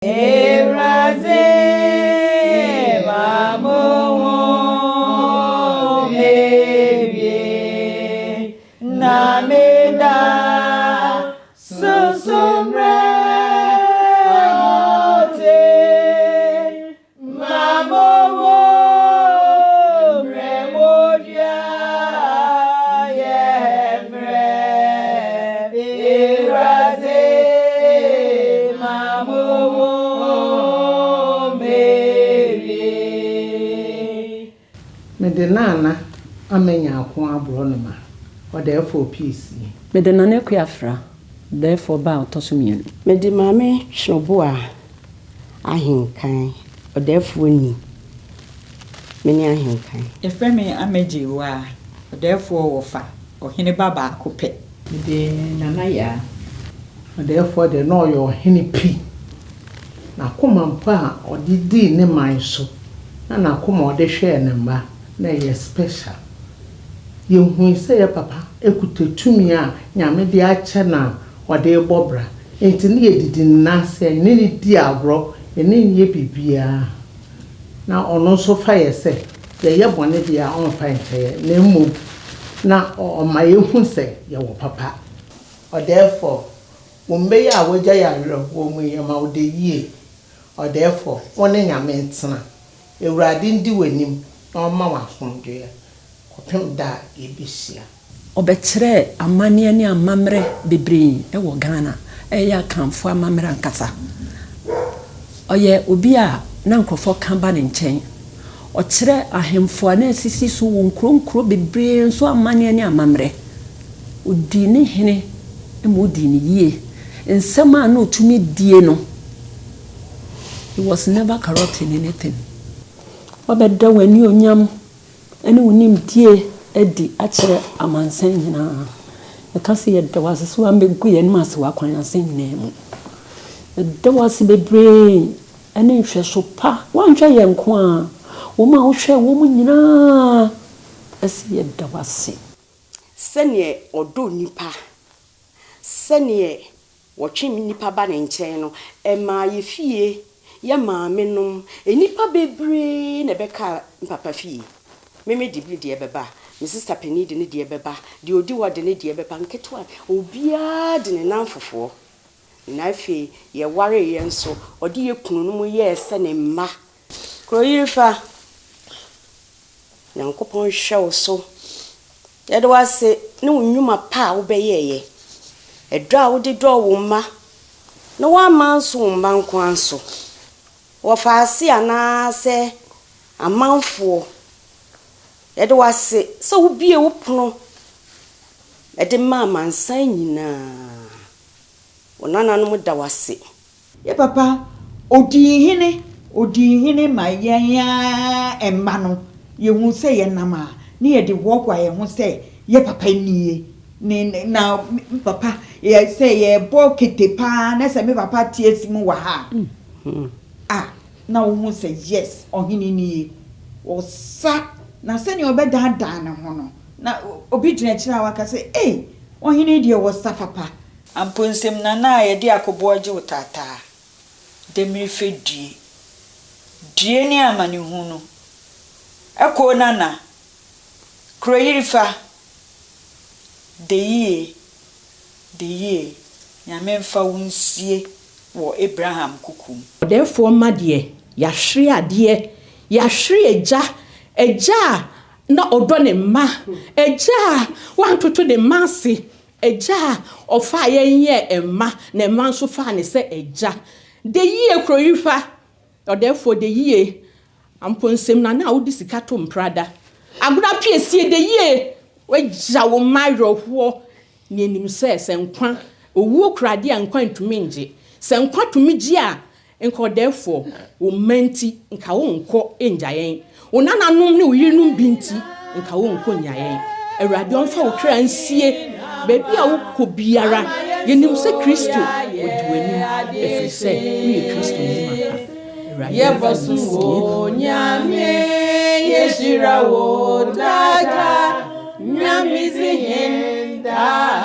Eraze mamu mebi nameda susumre ote mamu remodia yemre eraze mamu Medenana amenya akwa abronoma Ɔdɛɛfoɔ peace Medenana kuyafra therefore ba otosumienu Medimame Boa Amponsem Ɔdɛɛfoɔ ni meni ahenkan Efremi ameji wa Ɔdɛɛfoɔ wofa ɔhene baba akopɛ Medenana ya Ɔdɛɛfoɔ de no ɔyɛ ɔhene pi na koma mpa a ɔdidi ne man so na koma ɔde hwɛ ne mba na yɛ special yehu sɛ yɛ papa ekutetumi a nyame de akyɛ na ɔde bɔbra enti ne yɛ didi nase ne di agro ne yɛ bibia na ɔno so fa yɛ sɛ yɛ bɔne de a ɔnfa nkyɛ na mmom na ɔma yehu sɛ yɛ wɔ papa Ɔdɛɛfoɔ wombe ya wagya ya wo mu yɛ ma wo de yie Ɔdɛɛfoɔ wone nyame ntena ewurade ndi wanim na ɔma wasomdwe kopem da ebisia Obekyerɛ amane ne amamre bebree ɛwɔ Ghana ɛyɛ akamfo amamre ankasa ɔyɛ obi a na nkrofo kan ba ne nkyɛn ɔkyerɛ ahemfo na asisi so wɔ nkronkro bebree nso amane ne amamre odi ne hene emu odi ne yie nsɛm a na otumi die no he was never corrupt in anything Obeda wani onyam ene wonim die edi akyerɛ amansan nyina eka se ye da wase so ambegu ye no ase wakwan asen nyina mu da wase bebree ene hwɛ so pa wanhwɛ ye nko a wo ma wo hwɛ wo mu nyina ase ye da wase sɛne ɔdɔ nipa sɛne wɔtwe nipa ba ne nkyɛn no ɛma ye fie ya maame no enipa bebree na beka papa fie meme dibli de beba me sister Penny de ne de beba de odi wo de ne de beba nketo obia de ne nanfofo na afi ye ware ye nso ode ye kunu no mu ye ese ne mma kroyirifa nyankopon hwe wo so ye de wase ne wonwuma pa wo beyeye edo a wo de do wo mma na wa manso mma nko anso Wafasi anase amanfo ede wase so wobie wopono ede ma mansan nyina wonana no da wase ye papa odi hene ma yenya emma no ye hu se ye nama ne ye de wokwa ye hu se ye papa nie ne na papa ye se ye bo ketepa na se me papa tie simu wa ha na wo say yes ohini ni o sa na se ni obeda dan ne ho no na obi gyina kira waka say ohini de wo sa papa amponsem na ye de akobo agye utata de mi fedie die ni amani hu no eko nana kroyirifa de ye nyame mfa wonsie wo Abraham kukum Ɔdɛɛfoɔ madie yahwe ade yahwe eja na ɔdɔ ne ma eja wantoto ne mase eja ɔfa yenye emma na emma nso fa ne se eja de yie kroyifa ɔdɛɛfoɔ de yie amponsem na wodi sika to mprada aguna piesie de yie wagya wo mayroho ne nim se nkwa owuo krade ankwa ntumi nge se nkwa tumi gi a nko therefore wo menti nka wo nko enjayen wo nananom ne wo yirenum binti nka wo nko nyayen awurade onfa wo kra nsie bebi a wo kɔ biara yenim se Kristo odi wanim efiri se wo Kristo nim aka ye bosu wo nyame yeshira wo daga nyamizi hindale